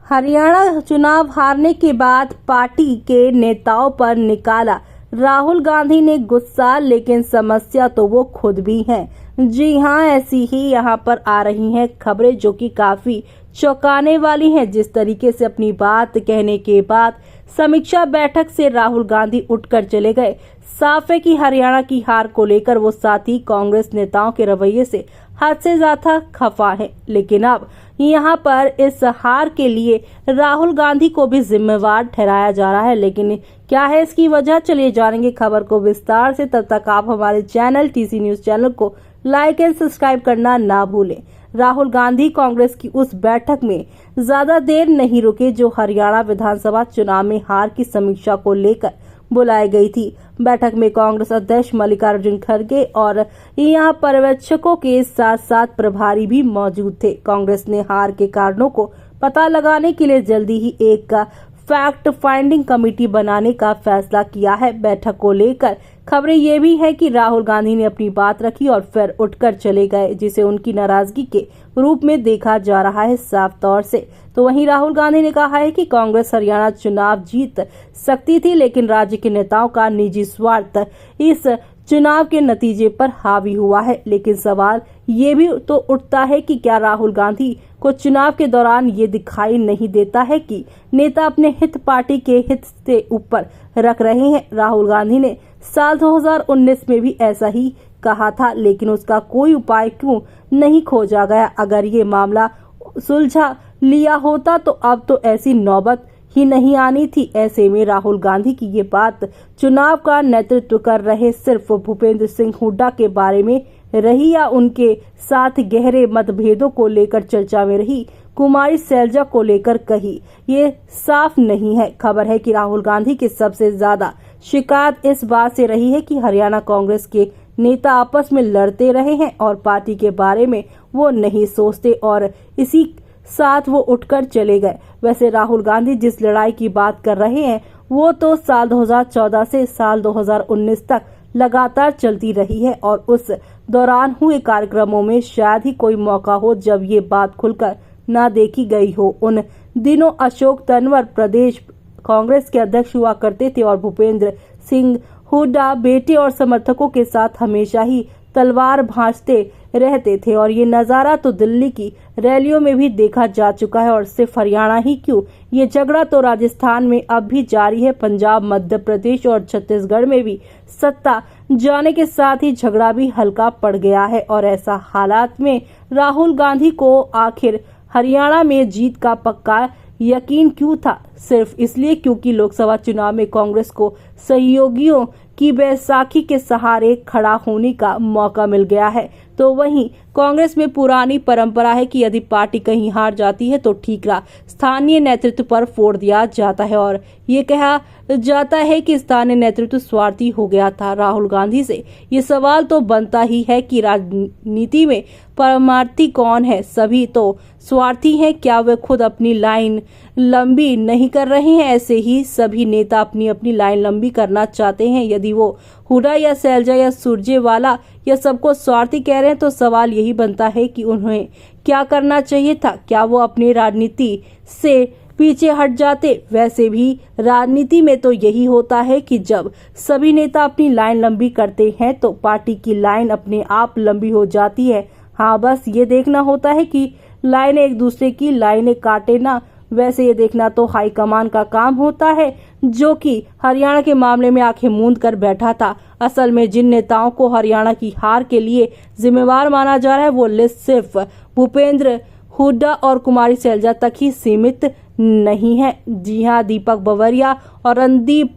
हरियाणा चुनाव हारने के बाद पार्टी के नेताओं पर निकाला राहुल गांधी ने गुस्सा, लेकिन समस्या तो वो खुद भी हैं। जी हां, ऐसी ही यहां पर आ रही हैं खबरें जो कि काफी चौंकाने वाली हैं। जिस तरीके से अपनी बात कहने के बाद समीक्षा बैठक से राहुल गांधी उठकर चले गए, साफ है कि हरियाणा की हार को लेकर वो साथी कांग्रेस नेताओं के रवैये से हद से ज्यादा खफा है। लेकिन अब यहाँ पर इस हार के लिए राहुल गांधी को भी जिम्मेवार ठहराया जा रहा है। लेकिन क्या है इसकी वजह, चलिए जानेंगे खबर को विस्तार से। तब तक आप हमारे चैनल टीसी न्यूज चैनल को लाइक एंड सब्सक्राइब करना ना भूलें। राहुल गांधी कांग्रेस की उस बैठक में ज्यादा देर नहीं रुके जो हरियाणा विधानसभा चुनाव में हार की समीक्षा को लेकर बुलाई गई थी। बैठक में कांग्रेस अध्यक्ष मल्लिकार्जुन खड़गे और यहां पर्यवेक्षकों के साथ साथ प्रभारी भी मौजूद थे। कांग्रेस ने हार के कारणों को पता लगाने के लिए जल्दी ही एक फैक्ट फाइंडिंग कमेटी बनाने का फैसला किया है। बैठक को लेकर खबरें ये भी है कि राहुल गांधी ने अपनी बात रखी और फिर उठकर चले गए, जिसे उनकी नाराजगी के रूप में देखा जा रहा है साफ तौर से। तो वहीं राहुल गांधी ने कहा है कि कांग्रेस हरियाणा चुनाव जीत सकती थी, लेकिन राज्य के नेताओं का निजी स्वार्थ इस चुनाव के नतीजे पर हावी हुआ है। लेकिन सवाल ये भी तो उठता है कि क्या राहुल गांधी को चुनाव के दौरान ये दिखाई नहीं देता है कि नेता अपने हित पार्टी के हित से ऊपर रख रहे हैं। राहुल गांधी ने साल 2019 में भी ऐसा ही कहा था, लेकिन उसका कोई उपाय क्यों नहीं खोजा गया। अगर ये मामला सुलझा लिया होता तो अब तो ऐसी नौबत ही नहीं आनी थी। ऐसे में राहुल गांधी की ये बात चुनाव का नेतृत्व कर रहे सिर्फ भूपेंद्र सिंह हुड्डा के बारे में रही या उनके साथ गहरे मतभेदों को लेकर चर्चा में रही कुमारी सैलजा को लेकर कही, ये साफ नहीं है। खबर है कि राहुल गांधी की सबसे ज्यादा शिकायत इस बात से रही है कि हरियाणा कांग्रेस के नेता आपस में लड़ते रहे हैं और पार्टी के बारे में वो नहीं सोचते और इसी साथ वो उठकर चले गए। वैसे राहुल गांधी जिस लड़ाई की बात कर रहे हैं वो तो साल 2014 से साल 2019 तक लगातार चलती रही है और उस दौरान हुए कार्यक्रमों में शायद ही कोई मौका हो जब ये बात खुलकर ना देखी गई हो। उन दिनों अशोक तंवर प्रदेश कांग्रेस के अध्यक्ष हुआ करते थे और भूपेंद्र सिंह हुड्डा बेटे और समर्थकों के साथ हमेशा ही तलवार भांजते रहते थे और ये नजारा तो दिल्ली की रैलियों में भी देखा जा चुका है। और सिर्फ हरियाणा ही क्यों, ये झगड़ा तो राजस्थान में अब भी जारी है। पंजाब, मध्य प्रदेश और छत्तीसगढ़ में भी सत्ता जाने के साथ ही झगड़ा भी हल्का पड़ गया है। और ऐसा हालात में राहुल गांधी को आखिर हरियाणा में जीत का पक्का यकीन क्यों था? सिर्फ इसलिए क्योंकि लोकसभा चुनाव में कांग्रेस को सहयोगियों की बैसाखी के सहारे खड़ा होने का मौका मिल गया है। तो वहीं कांग्रेस में पुरानी परंपरा है कि यदि पार्टी कहीं हार जाती है तो ठीकरा स्थानीय नेतृत्व पर फोड़ दिया जाता है और ये कहा जाता है कि स्थानीय नेतृत्व स्वार्थी हो गया था। राहुल गांधी से ये सवाल तो बनता ही है कि राजनीति में परमार्थी कौन है? सभी तो स्वार्थी हैं। क्या वे खुद अपनी लाइन लंबी नहीं कर रहे हैं? ऐसे ही सभी नेता अपनी अपनी लाइन लंबी करना चाहते हैं। यदि वो हुड्डा या सैलजा या सुरजेवाला या सबको स्वार्थी कह रहे हैं तो सवाल यही बनता है कि उन्हें क्या करना चाहिए था? क्या वो अपनी राजनीति से पीछे हट जाते? वैसे भी राजनीति में तो यही होता है कि जब सभी नेता अपनी लाइन लंबी करते हैं तो पार्टी की लाइन अपने आप लंबी हो जाती है। हाँ, बस ये देखना होता है कि लाइनें एक दूसरे की लाइनें काटे ना। वैसे ये देखना तो हाईकमान का काम होता है, जो कि हरियाणा के मामले में आंखें मूंद कर बैठा था। असल में जिन नेताओं को हरियाणा की हार के लिए जिम्मेवार माना जा रहा है वो लिस्ट सिर्फ भूपेंद्र हुड्डा और कुमारी सैलजा तक ही सीमित नहीं है। जी हाँ, दीपक बावरिया और रणदीप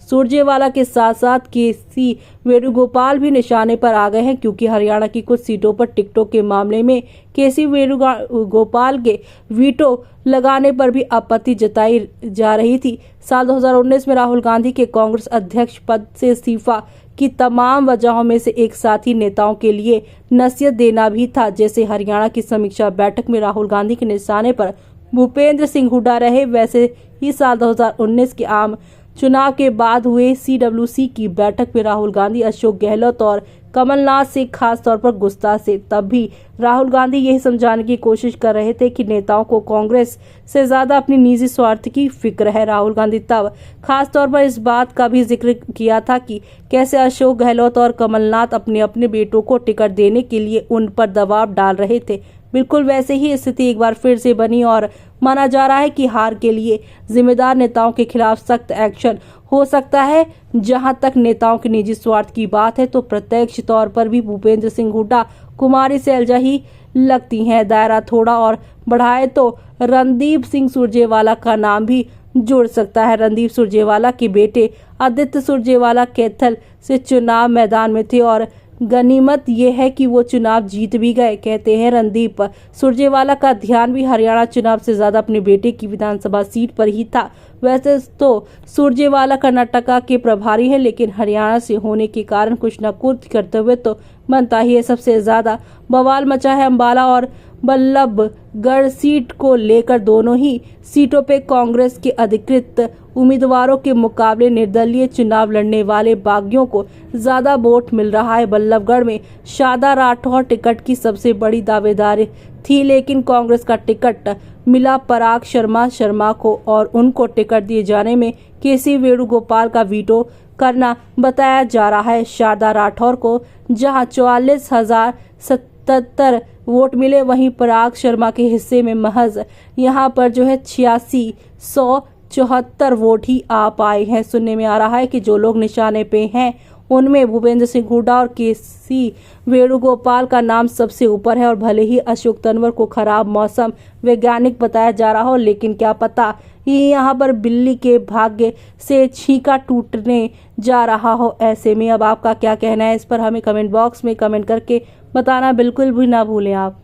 सुरजेवाला के साथ साथ केसी वेणुगोपाल भी निशाने पर आ गए हैं, क्योंकि हरियाणा की कुछ सीटों पर टिकटों के मामले में केसी वेणुगोपाल के वीटो लगाने पर भी आपत्ति जताई जा रही थी। साल 2019 में राहुल गांधी के कांग्रेस अध्यक्ष पद से इस्तीफा की तमाम वजहों में से एक साथी नेताओं के लिए नसीहत देना भी था। जैसे हरियाणा की समीक्षा बैठक में राहुल गांधी के निशाने पर भूपेंद्र सिंह हुड्डा रहे, वैसे ही साल 2019 के आम चुनाव के बाद हुए CWC की बैठक में राहुल गांधी, अशोक गहलोत और कमलनाथ से, खास तौर पर गुस्सा से। तब भी राहुल गांधी यही समझाने की कोशिश कर रहे थे कि नेताओं को कांग्रेस से ज्यादा अपनी निजी स्वार्थ की फिक्र है। राहुल गांधी तब खास तौर पर इस बात का भी जिक्र किया था कि कैसे अशोक गहलोत और कमलनाथ अपने अपने बेटों को टिकट देने के लिए उन पर दबाव डाल रहे थे। बिल्कुल वैसे ही स्थिति एक बार फिर से बनी और माना जा रहा है कि हार के लिए जिम्मेदार नेताओं के खिलाफ सख्त एक्शन हो सकता है। जहां तक नेताओं के निजी स्वार्थ की बात है तो प्रत्यक्ष तौर पर भी भूपेंद्र सिंह हुड्डा, कुमारी सैलजा ही लगती हैं। दायरा थोड़ा और बढ़ाए तो रणदीप सिंह सुरजेवाला का नाम भी जुड़ सकता है। रणदीप सुरजेवाला के बेटे आदित्य सुरजेवाला कैथल से चुनाव मैदान में थे और गनीमत ये है कि वो चुनाव जीत भी गए। कहते हैं रणदीप सुरजेवाला का ध्यान भी हरियाणा चुनाव से ज्यादा अपने बेटे की विधानसभा सीट पर ही था। वैसे तो सुरजेवाला कर्नाटका के प्रभारी हैं, लेकिन हरियाणा से होने के कारण कुछ न कुछ करते हुए तो बनता ही है। सबसे ज्यादा बवाल मचा है अंबाला और बल्लभगढ़ सीट को लेकर। दोनों ही सीटों पे कांग्रेस के अधिकृत उम्मीदवारों के मुकाबले निर्दलीय चुनाव लड़ने वाले बागियों को ज्यादा वोट मिल रहा है। बल्लभगढ़ में शारदा राठौर टिकट की सबसे बड़ी दावेदार थी, लेकिन कांग्रेस का टिकट मिला पराग शर्मा को और उनको टिकट दिए जाने में केसी वेणुगोपाल का वीटो करना बताया जा रहा है। शारदा राठौर को जहां 44,077 वोट मिले, वहीं पराग शर्मा के हिस्से में महज यहां पर 8674 वोट ही आ पाए हैं। सुनने में आ रहा है कि जो लोग निशाने पे हैं उनमें भूपेंद्र सिंह हुड्डा और केसी वेणुगोपाल का नाम सबसे ऊपर है। और भले ही अशोक तंवर को खराब मौसम वैज्ञानिक बताया जा रहा हो, लेकिन क्या पता ये यहाँ पर बिल्ली के भाग्य से छींका टूटने जा रहा हो। ऐसे में अब आपका क्या कहना है इस पर हमें कमेंट बॉक्स में कमेंट करके बताना बिल्कुल भी ना भूलें आप।